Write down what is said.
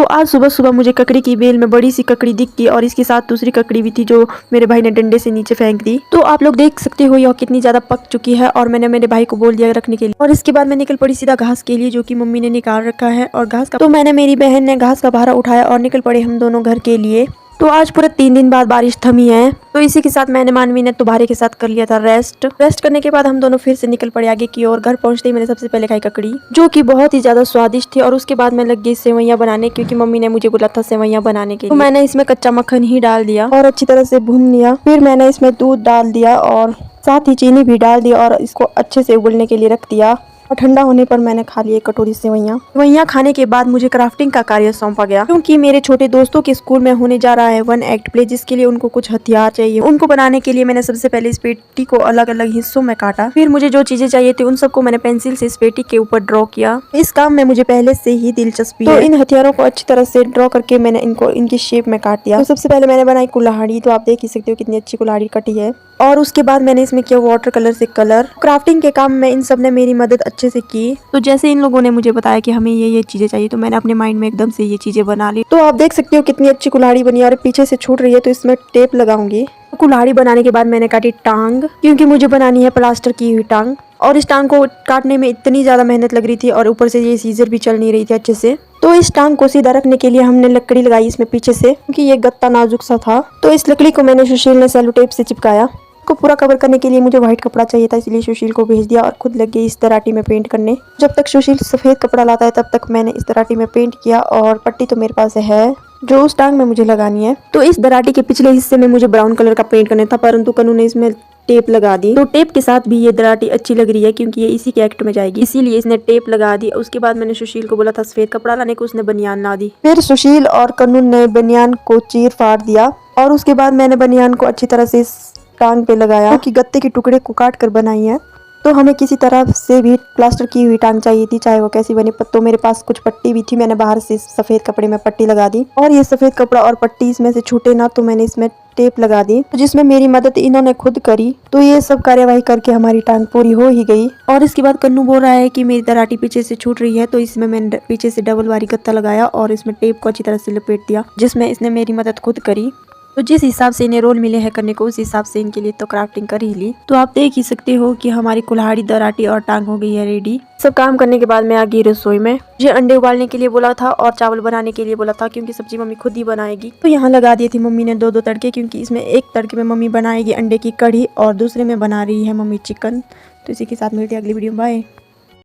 तो आज सुबह सुबह मुझे ककड़ी की बेल में बड़ी सी ककड़ी दिख गई और इसके साथ दूसरी ककड़ी भी थी जो मेरे भाई ने डंडे से नीचे फेंक दी। तो आप लोग देख सकते हो यह कितनी ज्यादा पक चुकी है और मैंने मेरे भाई को बोल दिया रखने के लिए। और इसके बाद मैं निकल पड़ी सीधा घास के लिए जो कि मम्मी ने निकाल रखा है। और घास का तो मैंने मेरी बहन ने घास का भारा उठाया और निकल पड़े हम दोनों घर के लिए। तो आज पूरे 3 दिन बाद बारिश थमी है। तो इसी के साथ मैंने मानवी ने तुम्हारे के साथ कर लिया था रेस्ट करने के बाद हम दोनों फिर से निकल पड़े आगे की ओर। घर पहुंचते ही मैंने सबसे पहले खाई ककड़ी जो कि बहुत ही ज्यादा स्वादिष्ट थी। और उसके बाद मैं लग गई सेवैयां बनाने क्योंकि मम्मी ने मुझे बोला था सेवैयां बनाने के लिए। तो मैंने इसमें कच्चा मक्खन ही डाल दिया और अच्छी तरह से भून लिया। फिर मैंने इसमें दूध डाल दिया और साथ ही चीनी भी डाल दिया और इसको अच्छे से उबलने के लिए रख दिया। और ठंडा होने पर मैंने खा ली एक कटोरी सेवैयां खाने के बाद मुझे क्राफ्टिंग का कार्य सौंपा गया क्योंकि मेरे छोटे दोस्तों के स्कूल में होने जा रहा है 1 एक्ट प्ले जिसके लिए उनको कुछ हथियार चाहिए। उनको बनाने के लिए मैंने सबसे पहले इस पेटी को अलग अलग हिस्सों में काटा। फिर मुझे जो चीजें चाहिए थी उन सबको मैंने पेंसिल से इस पेटी के ऊपर ड्रॉ किया। इस काम में मुझे पहले से ही दिलचस्पी है। तो इन हथियारों को अच्छी तरह से ड्रॉ करके मैंने इनको इनकी शेप में काट दिया। तो सबसे पहले मैंने बनाई कुल्हाड़ी। तो आप देख ही सकते हो कितनी अच्छी कुल्हाड़ी कटी है। और उसके बाद मैंने इसमें किया वाटर कलर से कलर। क्राफ्टिंग के काम में इन सब ने मेरी मदद अच्छे से की। तो जैसे इन लोगों ने मुझे बताया कि हमें ये चीजें चाहिए तो मैंने अपने माइंड में एकदम से ये चीजें बना ली। तो आप देख सकते हो कितनी अच्छी कुल्हाड़ी बनी है और पीछे से छूट रही है तो इसमें टेप लगाऊंगी। कुल्हाड़ी बनाने के बाद मैंने काटी टांग क्योंकि मुझे बनानी है प्लास्टर की हुई टांग। और इस टांग को काटने में इतनी ज्यादा मेहनत लग रही थी और ऊपर से ये सीजर भी चल नहीं रही थी अच्छे से। तो इस टांग को सीधा रखने के लिए हमने लकड़ी लगाई इसमें पीछे से क्योंकि ये गत्ता नाजुक सा था। तो इस लकड़ी को मैंने सुशील ने सेलो टेप से चिपकाया। को पूरा कवर करने के लिए मुझे व्हाइट कपड़ा चाहिए था इसलिए सुशील को भेज दिया और खुद लग गई इस दराटी में पेंट करने। जब तक सुशील सफेद कपड़ा लाता है तब तक मैंने इस दराटी में पेंट किया और पट्टी तो मेरे पास है जो उस टांग में मुझे लगानी है। तो इस दराटी के पिछले हिस्से में मुझे ब्राउन कलर का पेंट करना था परंतु कन्नू ने इसमें टेप लगा दी। तो टेप के साथ भी ये दराटी अच्छी लग रही है क्योंकि ये इसी के एक्ट में जाएगी इसीलिए इसने टेप लगा दी। उसके बाद मैंने सुशील को बोला था सफेद कपड़ा लाने को, उसने बनियान ला दी। फिर सुशील और कन्नू ने बनियान को चीर फाड़ दिया और उसके बाद मैंने बनियान को अच्छी तरह से टांग पे लगाया कि गत्ते के टुकड़े को काट कर बनाई है। तो हमें किसी तरह से भी प्लास्टर की हुई टांग चाहिए थी चाहे वो कैसी बनी। तो मेरे पास कुछ पट्टी भी थी, मैंने बाहर से सफेद कपड़े में पट्टी लगा दी और ये सफेद कपड़ा और पट्टी इसमें से छूटे ना तो मैंने इसमें टेप लगा दी जिसमें मेरी मदद इन्होंने खुद करी। तो ये सब कार्यवाही करके हमारी टांग पूरी हो ही गई। और इसके बाद कन्नू बोल रहा है कि मेरी दराटी पीछे से छूट रही है तो इसमें मैंने पीछे से डबल वारी गत्ता लगाया और इसमें टेप को अच्छी तरह से लपेट दिया जिसमें इसने मेरी मदद खुद करी। तो जिस हिसाब से इन्हें रोल मिले हैं करने को उस हिसाब से इनके लिए तो क्राफ्टिंग कर ही ली। तो आप देख ही सकते हो कि हमारी कुल्हाड़ी दराटी और टांग हो गई है रेडी। सब काम करने के बाद मैं आ गई रसोई में। मुझे अंडे उबालने के लिए बोला था और चावल बनाने के लिए बोला था क्योंकि सब्जी मम्मी खुद ही बनाएगी। तो यहाँ लगा दिए थी मम्मी ने 2-2 तड़के क्योंकि इसमें एक तड़के में मम्मी बनाएगी अंडे की कढ़ी और दूसरे में बना रही है मम्मी चिकन। तो इसी के साथ मिलते हैं अगली वीडियो में। बाय।